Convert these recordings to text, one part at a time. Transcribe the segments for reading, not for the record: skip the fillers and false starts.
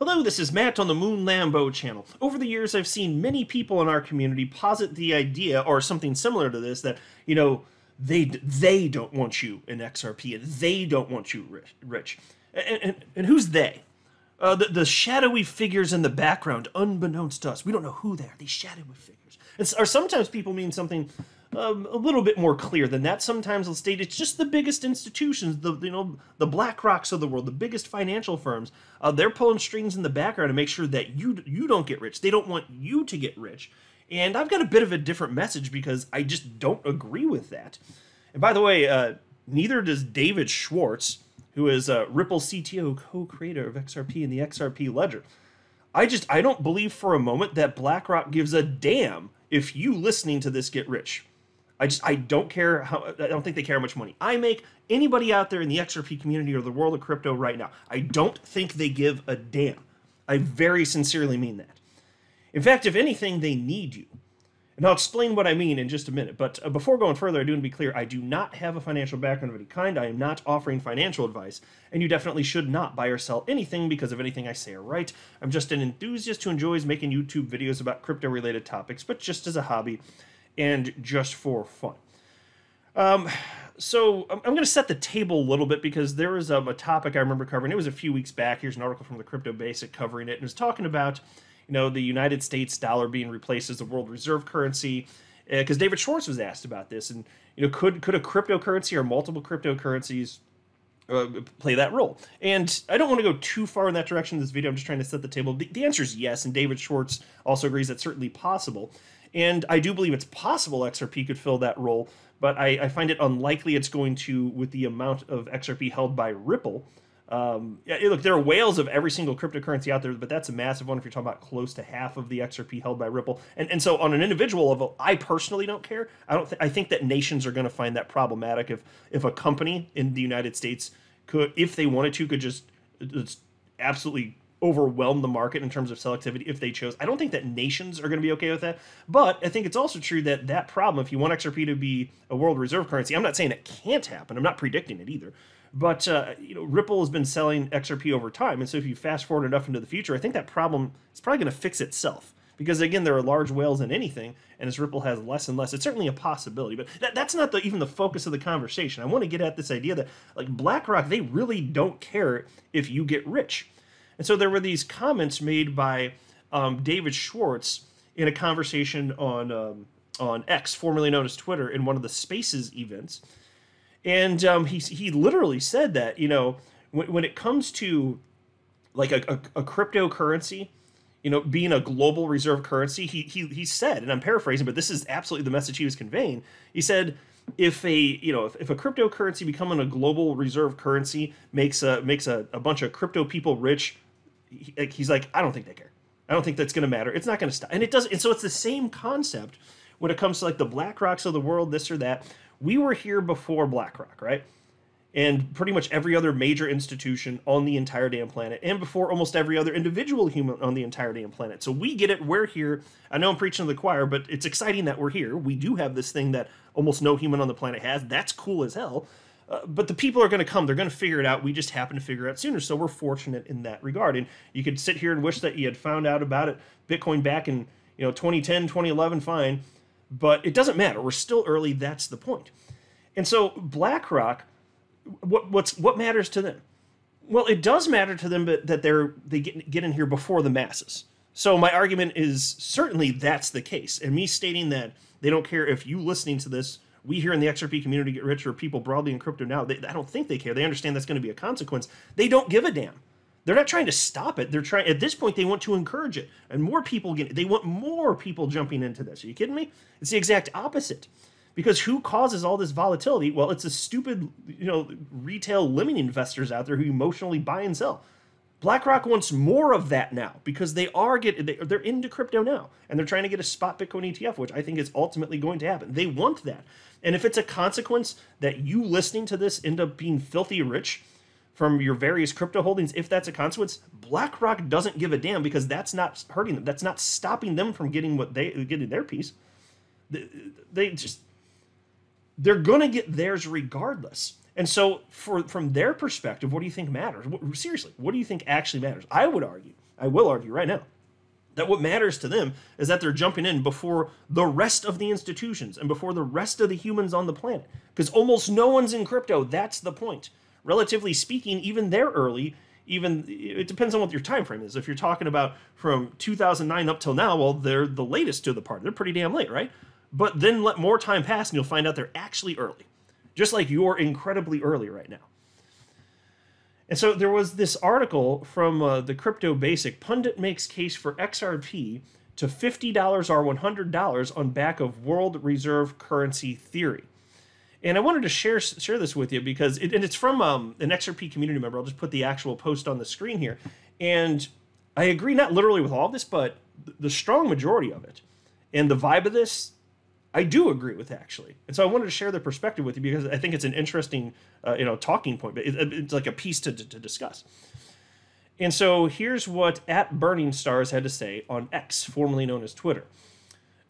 Hello, this is Matt on the Moon Lambo channel. Over the years, I've seen many people in our community posit the idea, or something similar to this, that, you know, they don't want you in XRP, and they don't want you rich. And who's they? The shadowy figures in the background, unbeknownst to us. We don't know who they are, these shadowy figures. Or sometimes people mean something a little bit more clear than that. Sometimes they'll state it's just the biggest institutions, the BlackRocks of the world, the biggest financial firms. They're pulling strings in the background to make sure that you don't get rich. They don't want you to get rich. And I've got a bit of a different message because I just don't agree with that. And by the way, neither does David Schwartz, who is Ripple CTO, co-creator of XRP and the XRP ledger. I don't believe for a moment that BlackRock gives a damn if you listening to this get rich. I don't care I don't think they care how much money I make. Anybody out there in the XRP community or the world of crypto right now, I don't think they give a damn. I very sincerely mean that. In fact, if anything, they need you. And I'll explain what I mean in just a minute. But before going further, I do want to be clear, I do not have a financial background of any kind. I am not offering financial advice. And you definitely should not buy or sell anything because of anything I say or write. I'm just an enthusiast who enjoys making YouTube videos about crypto-related topics, but just as a hobby and just for fun. So I'm going to set the table a little bit because there was a topic I remember covering. It was a few weeks back. Here's an article from the Crypto Basic covering it. And it was talking about the United States dollar being replaced as the world reserve currency, because David Schwartz was asked about this, and could a cryptocurrency or multiple cryptocurrencies play that role? And I don't want to go too far in that direction in this video. I'm just trying to set the table. The answer is yes, and David Schwartz also agrees that's certainly possible. And I do believe it's possible XRP could fill that role, but I find it unlikely it's going to with the amount of XRP held by Ripple. Look, there are whales of every single cryptocurrency out there, but that's a massive one if you're talking about close to half of the XRP held by Ripple. And so on an individual level, I personally don't care. I think that nations are going to find that problematic if a company in the United States could, if they wanted to, could just absolutely overwhelm the market in terms of selectivity if they chose. I don't think that nations are going to be okay with that. But I think it's also true that problem, if you want XRP to be a world reserve currency, I'm not saying it can't happen. I'm not predicting it either. But Ripple has been selling XRP over time, and so if you fast forward enough into the future, I think that problem is probably going to fix itself. Because again, there are large whales in anything, and as Ripple has less and less, it's certainly a possibility. But that's not even the focus of the conversation. I want to get at this idea that, like, BlackRock, they really don't care if you get rich. And so there were these comments made by David Schwartz in a conversation on X, formerly known as Twitter, in one of the Spaces events. And he literally said that, when it comes to like a cryptocurrency, being a global reserve currency, he said, and I'm paraphrasing, but this is absolutely the message he was conveying. He said, if a cryptocurrency becoming a global reserve currency makes a bunch of crypto people rich, he's like, I don't think they care. I don't think that's going to matter. It's not going to stop. And it does. And so it's the same concept when it comes to like the BlackRocks of the world, this or that. We were here before BlackRock, right? And pretty much every other major institution on the entire damn planet, and before almost every other individual human on the entire damn planet. So we get it. We're here. I know I'm preaching to the choir, but it's exciting that we're here. We do have this thing that almost no human on the planet has. That's cool as hell. But the people are going to come. They're going to figure it out. We just happen to figure it out sooner. So we're fortunate in that regard. And you could sit here and wish that you had found out about it, Bitcoin back in 2010, 2011, fine. But it doesn't matter. We're still early. That's the point. And so BlackRock, what matters to them? Well, it does matter to them that they get in here before the masses. So my argument is certainly that's the case. And me stating that they don't care if you listening to this, we here in the XRP community get rich, or people broadly in crypto now, I don't think they care. They understand that's going to be a consequence. They don't give a damn. They're not trying to stop it. They're trying, at this point, they want to encourage it. And more people they want more people jumping into this. Are you kidding me? It's the exact opposite. Because who causes all this volatility? Well, it's the stupid, retail lemming investors out there who emotionally buy and sell. BlackRock wants more of that now because they're into crypto now, and they're trying to get a spot Bitcoin ETF, which I think is ultimately going to happen. They want that. And if it's a consequence that you listening to this end up being filthy rich from your various crypto holdings, if that's a consequence, BlackRock doesn't give a damn because that's not hurting them. That's not stopping them from getting getting their piece. They're going to get theirs regardless. And so from their perspective, what do you think matters? Seriously, what do you think actually matters? I would argue I will argue right now that what matters to them is that they're jumping in before the rest of the institutions and before the rest of the humans on the planet. Because almost no one's in crypto. That's the point. Relatively speaking, even they're early. Even it depends on what your time frame is. If you're talking about from 2009 up till now, well, they're the latest to the party. They're pretty damn late, right? But then let more time pass and you'll find out they're actually early. Just like you're incredibly early right now. And so there was this article from the Crypto Basic. Pundit makes case for XRP to $50 or $100 on back of world reserve currency theory. And I wanted to share this with you because it's from an XRP community member. I'll just put the actual post on the screen here. And I agree, not literally with all of this, but the strong majority of it. And the vibe of this, I do agree with, actually. And so I wanted to share the perspective with you because I think it's an interesting talking point. But it's like a piece to discuss. And so here's what @BurningStars had to say on X, formerly known as Twitter.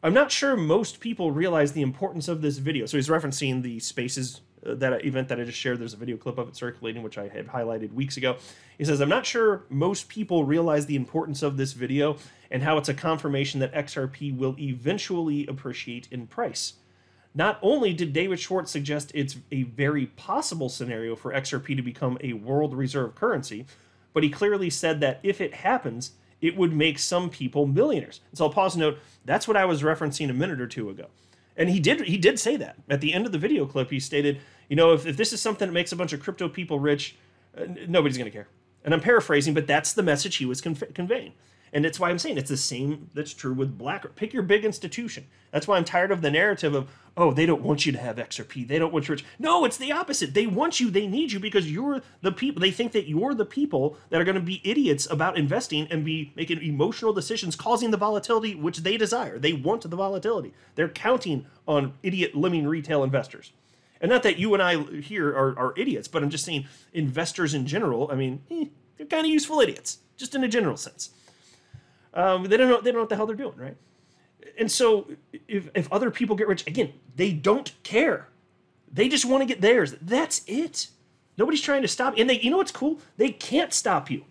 I'm not sure most people realize the importance of this video. So he's referencing the Spaces that event that I just shared. There's a video clip of it circulating, which I had highlighted weeks ago. He says, I'm not sure most people realize the importance of this video and how it's a confirmation that XRP will eventually appreciate in price. Not only did David Schwartz suggest it's a very possible scenario for XRP to become a world reserve currency, but he clearly said that if it happens, it would make some people millionaires. And so I'll pause and note, that's what I was referencing a minute or two ago. And he did say that. At the end of the video clip, he stated, if this is something that makes a bunch of crypto people rich, nobody's going to care. And I'm paraphrasing, but that's the message he was conveying. And that's why I'm saying it's the same that's true with BlackRock. Pick your big institution. That's why I'm tired of the narrative of, oh, they don't want you to have XRP. They don't want you rich. No, it's the opposite. They want you. They need you because you're the people. They think that you're the people that are going to be idiots about investing and be making emotional decisions causing the volatility which they desire. They want the volatility. They're counting on idiot lemming retail investors. And not that you and I here are idiots, but I'm just saying investors in general, I mean, they're kind of useful idiots, just in a general sense. They don't know what the hell they're doing, right? And so if other people get rich, again, they don't care. They just want to get theirs. That's it. Nobody's trying to stop. And you know what's cool? They can't stop you.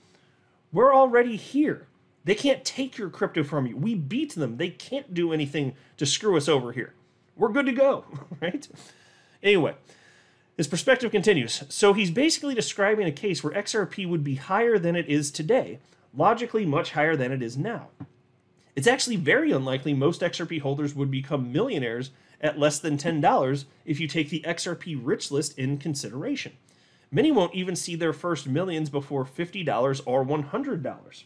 We're already here. They can't take your crypto from you. We beat them. They can't do anything to screw us over here. We're good to go, right? Anyway, his perspective continues. So he's basically describing a case where XRP would be higher than it is today, logically much higher than it is now. It's actually very unlikely most XRP holders would become millionaires at less than $10 if you take the XRP rich list in consideration. Many won't even see their first millions before $50 or $100.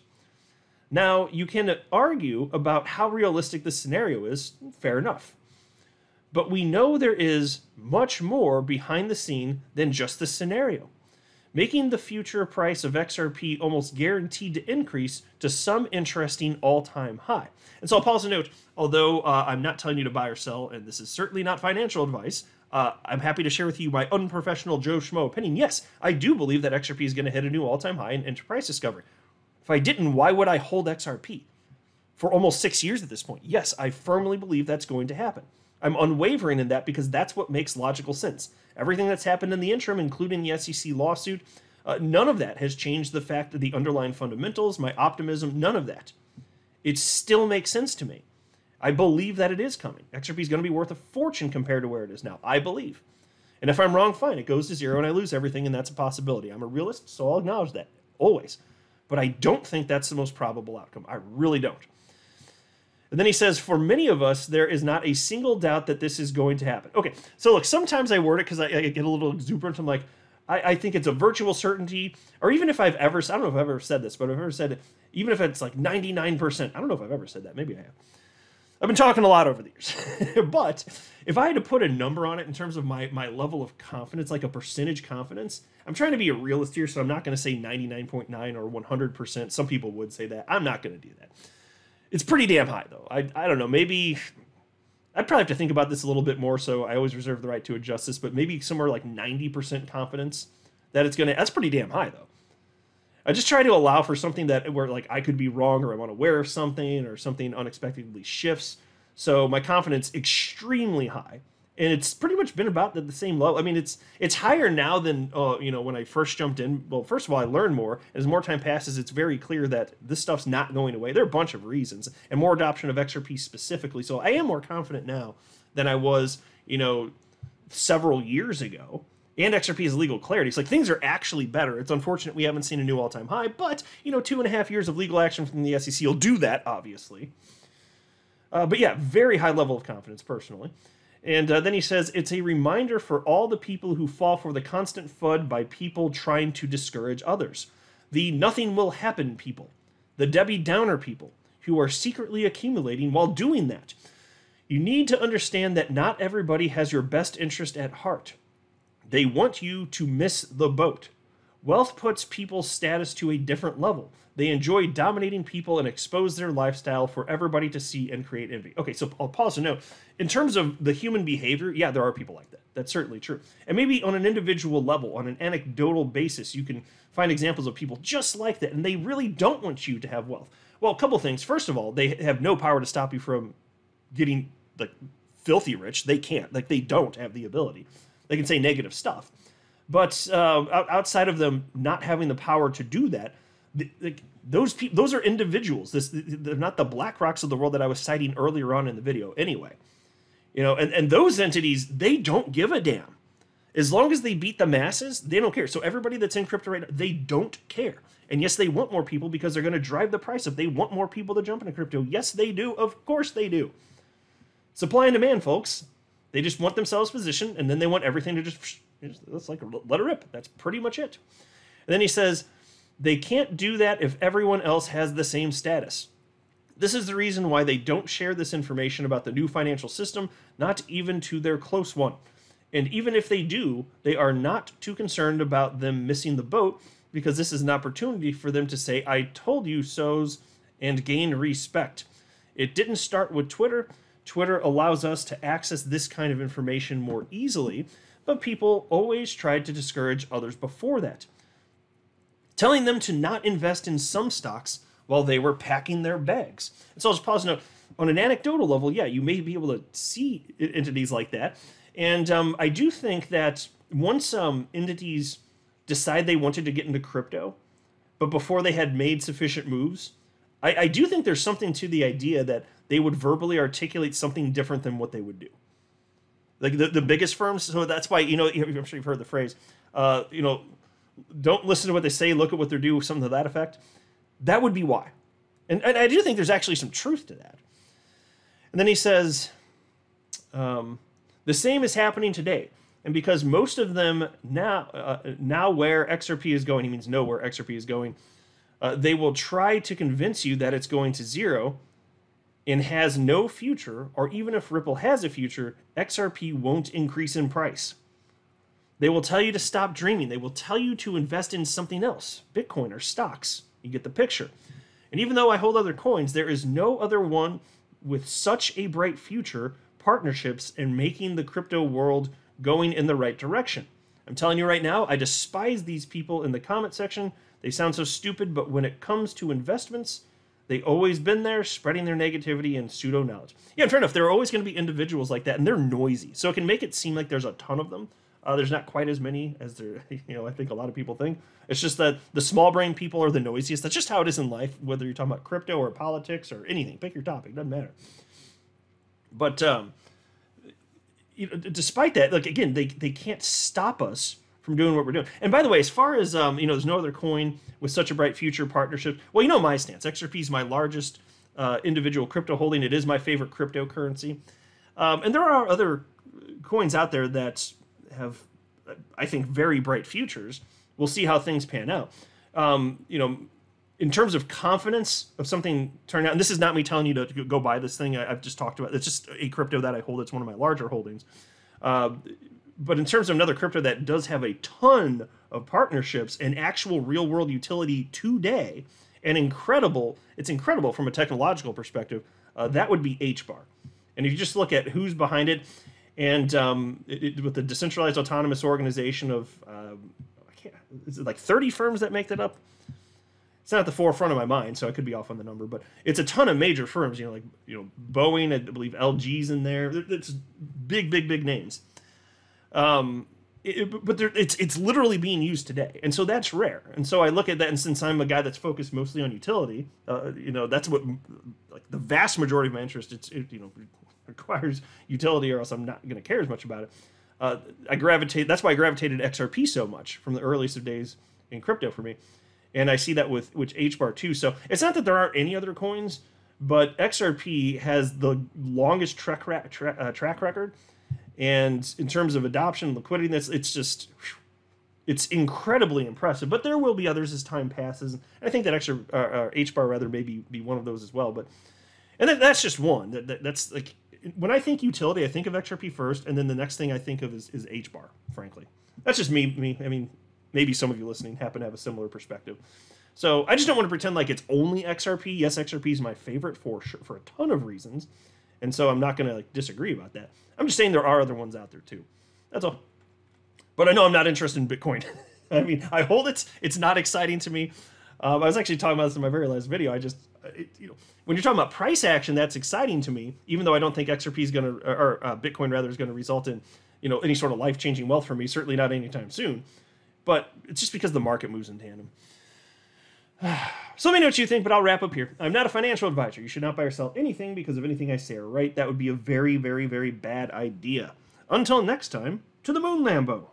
Now, you can argue about how realistic this scenario is, fair enough. But we know there is much more behind the scene than just the scenario, making the future price of XRP almost guaranteed to increase to some interesting all-time high. And so I'll pause and note, although I'm not telling you to buy or sell, and this is certainly not financial advice, I'm happy to share with you my unprofessional Joe Schmo opinion. Yes, I do believe that XRP is going to hit a new all-time high in enterprise discovery. If I didn't, why would I hold XRP? For almost 6 years at this point. Yes, I firmly believe that's going to happen. I'm unwavering in that because that's what makes logical sense. Everything that's happened in the interim, including the SEC lawsuit, none of that has changed the fact that the underlying fundamentals, my optimism, none of that. It still makes sense to me. I believe that it is coming. XRP is going to be worth a fortune compared to where it is now. I believe. And if I'm wrong, fine. It goes to zero and I lose everything, and that's a possibility. I'm a realist, so I'll acknowledge that. Always. But I don't think that's the most probable outcome. I really don't. And then he says, for many of us, there is not a single doubt that this is going to happen. Okay, so look, sometimes I word it because I get a little exuberant. I'm like, I think it's a virtual certainty. Or even if I've ever, I don't know if I've ever said this, but I've ever said it, even if it's like 99%, I don't know if I've ever said that. Maybe I have. I've been talking a lot over the years. But if I had to put a number on it in terms of my level of confidence, like a percentage confidence, I'm trying to be a realist here, so I'm not going to say 99.9 or 100%. Some people would say that. I'm not going to do that. It's pretty damn high, though. I don't know. Maybe I'd probably have to think about this a little bit more, so I always reserve the right to adjust this, but maybe somewhere like 90% confidence that it's going to... That's pretty damn high, though. I just try to allow for something that where like I could be wrong or I'm unaware of something or something unexpectedly shifts. So my confidence extremely high. and it's pretty much been about at the same level. I mean, it's higher now than when I first jumped in. Well, first of all, I learned more. As more time passes, it's very clear that this stuff's not going away. There are a bunch of reasons, and more adoption of XRP specifically. So I am more confident now than I was, several years ago. And XRP is legal clarity. It's like things are actually better. It's unfortunate we haven't seen a new all-time high, but 2.5 years of legal action from the SEC will do that, obviously. But yeah, very high level of confidence personally. And then he says, it's a reminder for all the people who fall for the constant FUD by people trying to discourage others. The nothing will happen people. The Debbie Downer people who are secretly accumulating while doing that. You need to understand that not everybody has your best interest at heart. They want you to miss the boat. Wealth puts people's status to a different level. They enjoy dominating people and expose their lifestyle for everybody to see and create envy. Okay, so I'll pause to note. In terms of the human behavior, yeah, there are people like that. That's certainly true. And maybe on an individual level, on an anecdotal basis, you can find examples of people just like that, and they really don't want you to have wealth. Well, a couple things. First of all, they have no power to stop you from getting filthy rich. They can't. They don't have the ability. They can say negative stuff. But outside of them not having the power to do that, those are individuals. They're not the BlackRocks of the world that I was citing earlier on in the video anyway. And those entities, they don't give a damn. As long as they beat the masses, they don't care. So everybody that's in crypto right now, they don't care. And yes, they want more people because they're going to drive the price up. They want more people to jump into crypto. Yes, they do. Of course they do. Supply and demand, folks. They just want themselves positioned, and then they want everything to just let's let it rip. That's pretty much it. And then he says, they can't do that if everyone else has the same status. This is the reason why they don't share this information about the new financial system, not even to their close one. And even if they do, they are not too concerned about them missing the boat, because this is an opportunity for them to say, I told you so's, and gain respect. It didn't start with Twitter. Twitter allows us to access this kind of information more easily, but people always tried to discourage others before that, telling them to not invest in some stocks while they were packing their bags. And so I'll just pause and note, on an anecdotal level, yeah, you may be able to see entities like that. And I do think that once entities decide they wanted to get into crypto, but before they had made sufficient moves, I do think there's something to the idea that they would verbally articulate something different than what they would do. Like the biggest firms, so that's why, I'm sure you've heard the phrase, don't listen to what they say, look at what they do, something to that effect. That would be why. And I do think there's actually some truth to that. And then he says, the same is happening today. And because most of them now where XRP is going, he means know where XRP is going, they will try to convince you that it's going to zero and has no future, or even if Ripple has a future, XRP won't increase in price. They will tell you to stop dreaming. They will tell you to invest in something else, Bitcoin or stocks. You get the picture. And even though I hold other coins, there is no other one with such a bright future, partnerships, and making the crypto world going in the right direction. I'm telling you right now, I despise these people in the comment section. They sound so stupid, but when it comes to investments, they've always been there, spreading their negativity and pseudo-knowledge. Yeah, fair enough. There are always going to be individuals like that, and they're noisy. So it can make it seem like there's a ton of them. There's not quite as many as there, I think a lot of people think. It's just that the small brain people are the noisiest. That's just how it is in life, whether you're talking about crypto or politics or anything. Pick your topic, doesn't matter. But despite that, again, they can't stop us from doing what we're doing. And by the way, as far as there's no other coin with such a bright future partnership. Well, my stance. XRP is my largest individual crypto holding. It is my favorite cryptocurrency, and there are other coins out there that have, I think, very bright futures. We'll see how things pan out. In terms of confidence of something turning out, and this is not me telling you to go buy this thing. I've just talked about. It's just a crypto that I hold. It's one of my larger holdings. But in terms of another crypto that does have a ton of partnerships and actual real-world utility today, and it's incredible from a technological perspective, that would be HBAR. And if you just look at who's behind it, and with the decentralized autonomous organization of, is it like 30 firms that make that up? It's not at the forefront of my mind, so I could be off on the number, but it's a ton of major firms, like, Boeing, I believe LG's in there. It's big, big, big names. But it's literally being used today, and so that's rare. And so I look at that, and since I'm a guy that's focused mostly on utility, that's what, like, the vast majority of my interest. It requires utility, or else I'm not going to care as much about it. That's why I gravitated to XRP so much from the earliest of days in crypto for me. And I see that with HBAR too. So it's not that there aren't any other coins, but XRP has the longest track record. And in terms of adoption, liquidity, it's incredibly impressive. But there will be others as time passes. And I think that HBAR rather may be one of those as well. And that's just one. That's like, when I think utility, I think of XRP first, and then the next thing I think of is HBAR, frankly. That's just me. I mean, maybe some of you listening happen to have a similar perspective. So I just don't want to pretend like it's only XRP. Yes, XRP is my favorite for a ton of reasons. And so I'm not going to disagree about that. I'm just saying there are other ones out there too. That's all. But I know I'm not interested in Bitcoin. I mean, I hold it. It's not exciting to me. I was actually talking about this in my very last video. When you're talking about price action, that's exciting to me, even though I don't think XRP is going to, or Bitcoin rather, is going to result in, any sort of life-changing wealth for me. Certainly not anytime soon. But it's just because the market moves in tandem. So let me know what you think, but I'll wrap up here. I'm not a financial advisor. You should not buy or sell anything because of anything I say or write. That would be a very, very, very bad idea. Until next time, to the moon, Lambo.